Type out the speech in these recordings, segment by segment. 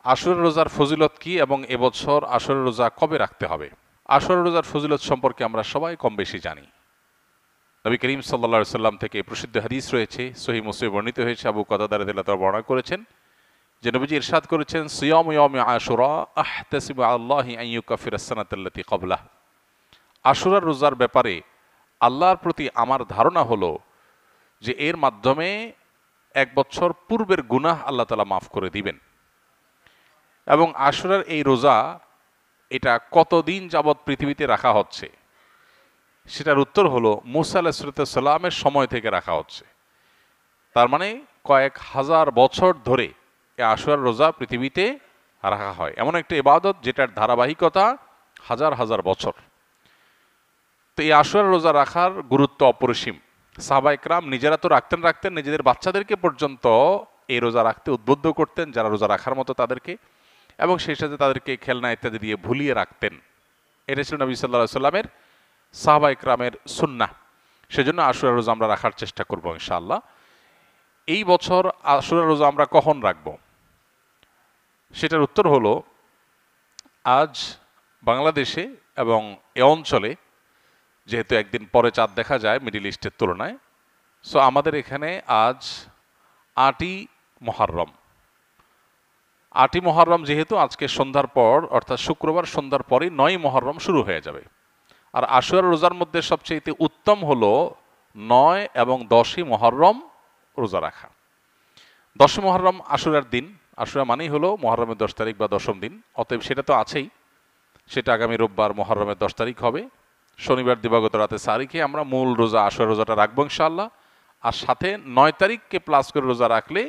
আশুরা রোজার ফজিলত কি এবং এবছর আশুরা রোজা কবে রাখতে হবে? আশুরা রোজার ফজিলত সম্পর্কে আমরা সবাই কম বেশি জানি। নবী করিম সাল্লাল্লাহু আলাইহি সাল্লাম থেকে প্রসিদ্ধ হাদিস রয়েছে, সহিহ মুসলিমে বর্ণিত হয়েছে, আবু কাতাদা রাদিয়াল্লাহু তাআলা বর্ণনা করেছেন যে নবীজি ইরশাদ করেছেন, সিয়ামু ইয়াউমি আশুরা আহতাসিবু আল্লাহি আন ইউকাফিরা আস-সানাতাল্লাতী ক্বাবলাহ। আশুরার রোজার ব্যাপারে আল্লাহর প্রতি আমার ধারণা হলো যে এর মাধ্যমে এক বছর পূর্বের গুনাহ আল্লাহ তাআলা মাফ করে দিবেন। এবং আশুরার এই রোজা এটা কতদিন যাবৎ পৃথিবীতে রাখা হচ্ছে সেটার উত্তর হলো মুসা আলাইহিস সালামের সময় থেকে রাখা হচ্ছে। তার মানে কয়েক হাজার বছর ধরে এই আশুরার রোজা পৃথিবীতে রাখা হয়। এমন একটা ইবাদত যেটার ধারাবাহিকতা হাজার হাজার বছর। তো এই আশুরার রোজা রাখার গুরুত্ব অপরিসীম। সাহাবায়ে কেরাম নিজেরা তো রাখতেন, নিজেদের বাচ্চাদেরকে পর্যন্ত এই রোজা রাখতে উদ্বুদ্ধ করতেন যারা রোজা রাখার মতো তাদেরকে, এবং সেই সাথে তাদেরকে খেলনা ইত্যাদি দিয়ে ভুলিয়ে রাখতেন। এটা ছিল নবী সাল্লাল্লাহু আলাইহি সাল্লামের সাহাবায়ে কেরামের সুন্নাহ। সেজন্য আশুরা রোজা আমরা রাখার চেষ্টা করব ইনশাআল্লাহ। এই বছর আশুরা রোজা আমরা কখন রাখব সেটার উত্তর হলো, আজ বাংলাদেশে এবং এ অঞ্চলে যেহেতু একদিন পরে চাঁদ দেখা যায় মিডল ইস্টের তুলনায়, সো আমাদের এখানে আজ ৮ই মুহররম। ৮ই মুহররম যেহেতু আজকে সন্ধ্যার পর অর্থাৎ শুক্রবার সন্ধ্যার পরই ৯ই মুহররম শুরু হয়ে যাবে। আর আশুরা রোজার মধ্যে সবচেয়ে উত্তম হলো ৯ এবং ১০ই মুহররম রোজা রাখা। ১০ই মুহররম আশুরার দিন, আশুরা মানেই হলো মুহররমের ১০ তারিখ বা ১০ম দিন, অতএব সেটা তো আছেই। সেটা আগামী রোববার মুহররমের ১০ তারিখ হবে। শনিবার দিবাগত রাতে সাহরি খেয়ে আমরা মূল রোজা আশুরা রোজাটা রাখবো ইনশাআল্লাহ। আর সাথে ৯ তারিখকে প্লাস করে রোজা রাখলে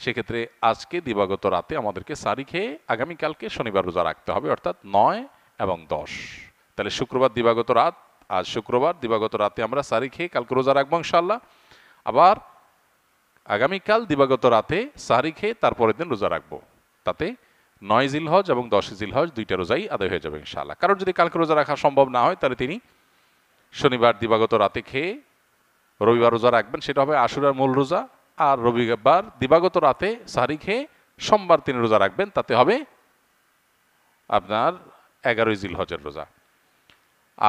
সেক্ষেত্রে আজকে দিবাগত রাতে আমাদেরকে সাহরি খেয়ে আগামীকালকে শনিবার রোজা রাখতে হবে, অর্থাৎ ৯ এবং ১০। তাহলে শুক্রবার দিবাগত রাত, আজ শুক্রবার দিবাগত রাতে আমরা সাহরি খেয়ে কালকে রোজা রাখবো ইনশাআল্লাহ। আবার আগামীকাল দিবাগত রাতে সাহরি খেয়ে তারপরের দিন রোজা রাখবো। তাতে ৯ জিলহজ এবং ১০ জিলহজ দুইটা রোজাই আদায় হয়ে যাবে ইনশাআল্লাহ। কারণ যদি কালকে রোজা রাখা সম্ভব না হয় তাহলে তিনি শনিবার দিবাগত রাতে খেয়ে রবিবার রোজা রাখবেন, সেটা হবে আশুরার মূল রোজা। আর রবিবার দিবাগত রাতে সাহরি খেয়ে সোমবার তিনি রোজা রাখবেন, তাতে হবে আপনার ১১ই জিলহজের রোজা।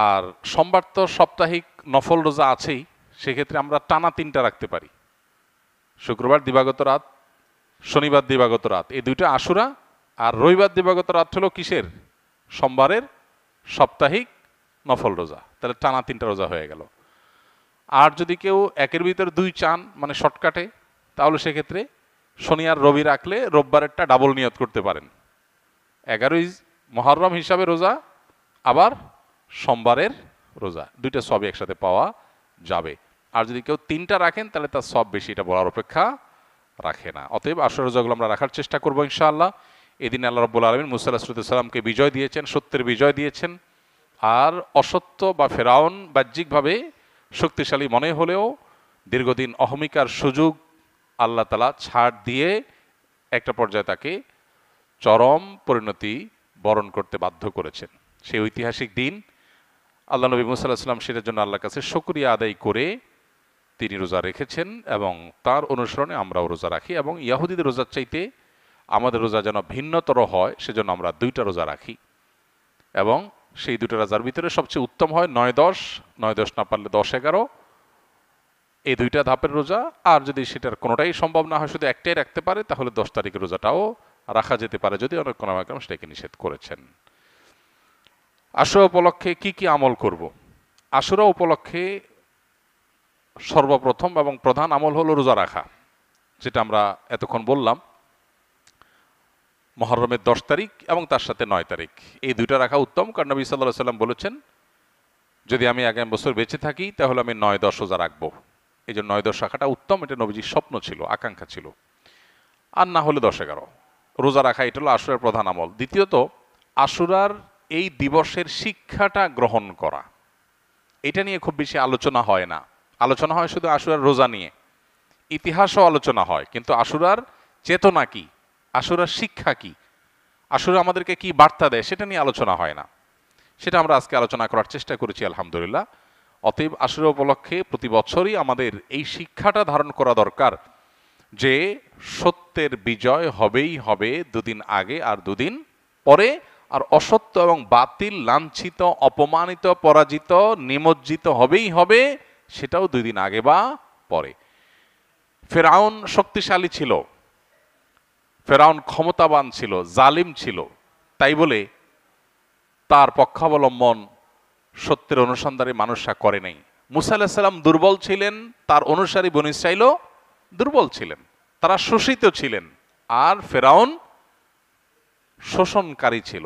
আর সোমবার তো সাপ্তাহিক নফল রোজা আছেই, সেক্ষেত্রে আমরা টানা ৩টা রাখতে পারি। শুক্রবার দিবাগত রাত, শনিবার দিবাগত রাত, এই দুইটা আশুরা। আর রবিবার দিবাগত রাত হলো কিসের? সোমবারের সাপ্তাহিক নফল রোজা। তাহলে টানা ৩টা রোজা হয়ে গেল। আর যদি কেউ একের ভিতর ২ চান, মানে শর্টকাটে, তাহলে সেক্ষেত্রে শনি আর রবি রাখলে রোববারেরটা ডাবল নিয়ত করতে পারেন। ১১ই মুহররম হিসাবে রোজা, আবার সোমবারের রোজা, দুইটা সবই একসাথে পাওয়া যাবে। আর যদি কেউ ৩টা রাখেন তাহলে তার সব বেশি, এটা বলার অপেক্ষা রাখে না। অতএব আশুরা রোজাগুলো আমরা রাখার চেষ্টা করবো ইনশাআল্লাহ। এদিন আল্লাহ রাব্বুল আলামিন মুসা আলাইহিস সালামকে বিজয় দিয়েছেন, সত্যের বিজয় দিয়েছেন। আর অসত্য বা ফেরাউন বাহ্যিকভাবে শক্তিশালী মনে হলেও দীর্ঘদিন অহমিকার সুযোগ আল্লাহ তাআলা ছাড় দিয়ে একটা পর্যায়ে তাকে চরম পরিণতি বরণ করতে বাধ্য করেছেন। সেই ঐতিহাসিক দিন আল্লাহ নবী মুসা আলাইহিস সালাম সেটার জন্য আল্লাহর কাছে শুকরিয়া আদায় করে তিনি রোজা রেখেছেন, এবং তার অনুসরণে আমরাও রোজা রাখি। এবং ইয়াহুদীদের রোজার চাইতে আমাদের রোজা যেন ভিন্নতর হয় সেজন্য আমরা 2টা রোজা রাখি। এবং সেই 2টা রোজার ভিতরে সবচেয়ে উত্তম হয় ৯-১০, ৯-১০ না পারলে ১০-১১, এই 2টা ধাপের রোজা। আর যদি সেটার কোনোটাই সম্ভব না হয়, শুধু একটাই রাখতে পারে, তাহলে 10 তারিখের রোজাটাও রাখা যেতে পারে, যদি অনেক কোন সেটাকে নিষেধ করেছেন। আশুরা উপলক্ষে কি কি আমল করব? আশুরা উপলক্ষে সর্বপ্রথম এবং প্রধান আমল হলো রোজা রাখা, যেটা আমরা এতক্ষণ বললাম। মুহররমের 10 তারিখ এবং তার সাথে 9 তারিখ, এই 2টা রাখা উত্তম। কারণ নবী সাল্লাল্লাহু আলাইহি সাল্লাম বলেছেন, যদি আমি আগামী বছর বেঁচে থাকি তাহলে আমি 9-10 রোজা রাখবো। এই জন্য 9-10 রাখাটা উত্তম, এটা নবীজির স্বপ্ন ছিল, আকাঙ্ক্ষা ছিল। আর না হলে 10-11 রোজা রাখা, এটা হলো আশুরার প্রধান আমল। দ্বিতীয়ত, আশুরার এই দিবসের শিক্ষাটা গ্রহণ করা, এটা নিয়ে খুব বেশি আলোচনা হয় না। আলোচনা হয় শুধু আশুরার রোজা নিয়ে, ইতিহাসও আলোচনা হয়, কিন্তু আশুরার চেতনা কি, আশুরার শিক্ষা কি, আশুরা আমাদেরকে কি বার্তা দেয়, সেটা নিয়ে আলোচনা হয় না। সেটা আমরা আজকে আলোচনা করার চেষ্টা করেছি আলহামদুলিল্লাহ। অতএব আশুরা উপলক্ষে প্রতি বছরই আমাদের এই শিক্ষাটা ধারণ করা দরকার যে সত্যের বিজয় হবেই হবে দুদিন আগে আর দুদিন পরে, আর অসত্য এবং বাতিল লাঞ্ছিত, অপমানিত, পরাজিত, নিমজ্জিত হবেই হবে, সেটাও 2 দিন আগে বা পরে। ফেরাউন শক্তিশালী ছিল, ফেরাউন ক্ষমতাবান ছিল, জালিম ছিল, তাই বলে তার পক্ষাবলম্বন সত্যের অনুসন্ধানে মানুষরা করে নাই। মুসা আলাইহিস সালাম দুর্বল ছিলেন, তার অনুসারী বনী ইসরাঈলও দুর্বল ছিলেন, তারা শোষিত ছিলেন, আর ফেরাউন শোষণকারী ছিল।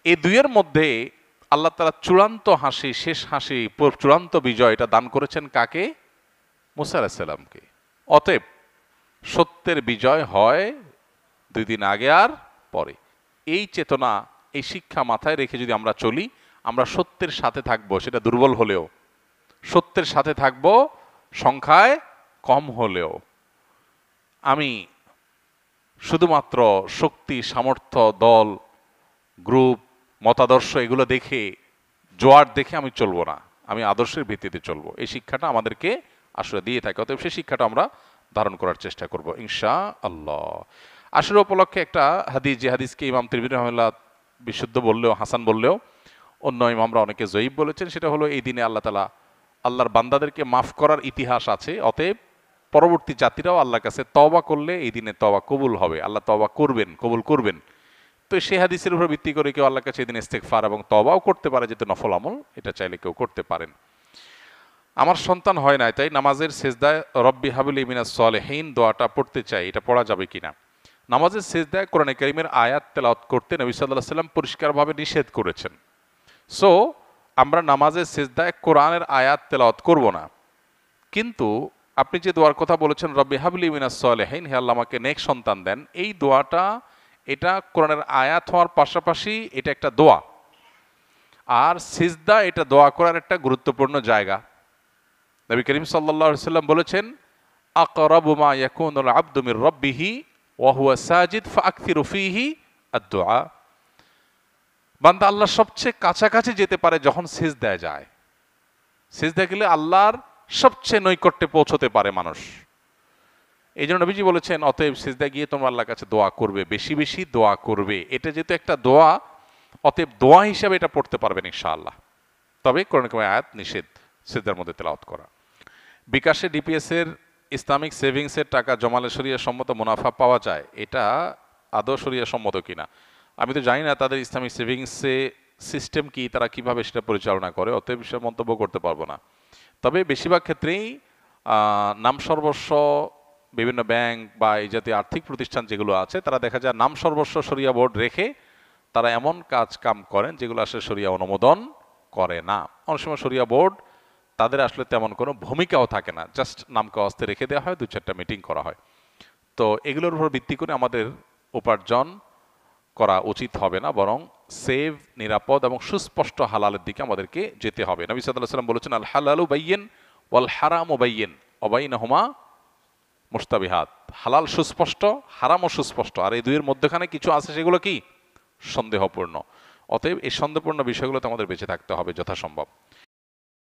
এই দুইয়ের মধ্যে আল্লাহ তাআলা চূড়ান্ত হাসি, শেষ হাসি, চূড়ান্ত বিজয় এটা দান করেছেন কাকে? মুসা আলাইহিস সালামকে। অতএব সত্যের বিজয় হয় 2 দিন আগে আর পরে। এই চেতনা, এই শিক্ষা মাথায় রেখে যদি আমরা চলি, আমরা সত্যের সাথে থাকবো, সেটা দুর্বল হলেও সত্যের সাথে থাকবো, সংখ্যায় কম হলেও। আমি শুধুমাত্র শক্তি, সামর্থ্য, দল, গ্রুপ, মতাদর্শ এগুলো দেখে, জোয়ার দেখে আমি চলবো না, আমি আদর্শের ভিত্তিতে চলবো। এই শিক্ষাটা আমাদেরকে আসলে দিয়ে থাকে। অতএব সেই শিক্ষাটা আমরা ধারণ করার চেষ্টা করব ইনশাআল্লাহ। আশুরা উপলক্ষে একটা হাদিস, যে হাদিসকে ইমাম তিরমিজি রাহিমাহুল্লাহ বিশুদ্ধ বললেও, হাসান বললেও, অন্য ইমামরা অনেকে জয়ীফ বলেছেন, সেটা হলো এই দিনে আল্লাহ তাআলা আল্লাহর বান্দাদেরকে মাফ করার ইতিহাস আছে। অতএব পরবর্তী জাতিরাও আল্লাহর কাছে তওবা করলে এই দিনে তওবা কবুল হবে, আল্লাহ তওবা করবেন, কবুল করবেন। তো সেই হাদিসের উপর ভিত্তি করে কেউ আল্লাহর কাছে এই দিনে ইস্তেগফার এবং তওবাও করতে পারে, যেহেতু নফল আমল, এটা চাইলে কেউ করতে পারেন। আমার সন্তান হয় নাই, তাই নামাজের সেজদায় রব্বি হাবলি মিনাস সলিহিন দোয়াটা পড়তে চাই, এটা পড়া যাবে কিনা? নামাজের সেজদায় কোরআনে কারীমের আয়াত তেলাওয়াত করতে নবী সাল্লাল্লাহু আলাইহি ওয়াসাল্লাম পরিষ্কারভাবে নিষেধ করেছেন। সো আমরা নামাজের সেজদায় কোরআনের আয়াত তেলাওয়াত করব না। কিন্তু আপনি যে দোয়ার কথা বলেছেন, রব্বি হাবলি মিনাস সলিহিন, হে আল্লাহ আমাকে নেক সন্তান দেন, এই দোয়াটা, এটা কোরআনের আয়াত হওয়ার পাশাপাশি এটা একটা দোয়া। আর সিজদা এটা দোয়া করার একটা গুরুত্বপূর্ণ জায়গা। নবী করিম সাল্লাল্লাহু আলাইহি ওয়াসাল্লাম বলেছেন, আকরাবু মা ইয়াকুনুল আবদু মির রাব্বিহি ওয়া হুয়া সাজিদ ফাআকথিরু ফীহি আদ-দুআ। বান্দা আল্লাহর সবচেয়ে কাছাকাছি যেতে পারে যখন সিজদায় যায়। সিজদায় গেলে আল্লাহর সবচেয়ে নৈকট্যে পৌঁছতে পারে মানুষ। এই জন্য নবীজি বলেছেন, অতএব সিজদায় গিয়ে তোমরা আল্লাহর কাছে দোয়া করবে, বেশি বেশি দোয়া করবে। এটা যেহেতু একটা দোয়া, অতএব দোয়া হিসাবে এটা পড়তে পারবেন ইনশাআল্লাহ। তবে কোরআনে কারীমের আয়াত নিষেধ সিজদার মধ্যে তেলাওয়াত করা। বিকাশে ডিপিএস এর ইসলামিক সেভিংসের টাকা জমালে শরিয়া সম্মত মুনাফা পাওয়া যায়, এটা আদৌ শরিয়া সম্মত কিনা আমি তো জানি না। তাদের ইসলামিক সেভিংসে সিস্টেম কি, তারা কিভাবে সেটা পরিচালনা করে, অতএব বিষয়ে মন্তব্য করতে পারবো না। তবে বেশিরভাগ ক্ষেত্রেই নাম সর্বস্ব বিভিন্ন ব্যাংক বা এই জাতীয় আর্থিক প্রতিষ্ঠান যেগুলো আছে, তারা দেখা যায় নাম সর্বস্ব শরিয়া বোর্ড রেখে তারা এমন কাজ কাম করেন যেগুলো আসলে শরিয়া অনুমোদন করে না। অনেক সময় শরিয়া বোর্ড তাদের আসলে তেমন কোনো ভূমিকাও থাকে না, জাস্ট নামকে অস্তে রেখে দেওয়া হয়, 2-4টা মিটিং করা হয়। তো এগুলোর উপর ভিত্তি করে আমাদের উপার্জন করা উচিত হবে না, বরং সেভ, নিরাপদ এবং সুস্পষ্ট হালালের দিকে আমাদেরকে যেতে হবে। নবী সাল্লাল্লাহু আলাইহি ওয়াসাল্লাম বলেছেন, আল হালালু বাইয়িন ওয়াল হারামু বাইয়িন ওয়া বাইনাহুমা মুশতাবিহাত। হালাল সুস্পষ্ট, হারামও সুস্পষ্ট, আর এই দুইয়ের মধ্যখানে কিছু আছে সেগুলো কি সন্দেহপূর্ণ। অতএব এই সন্দেহপূর্ণ বিষয়গুলোতে আমাদের বেঁচে থাকতে হবে যথাসম্ভব।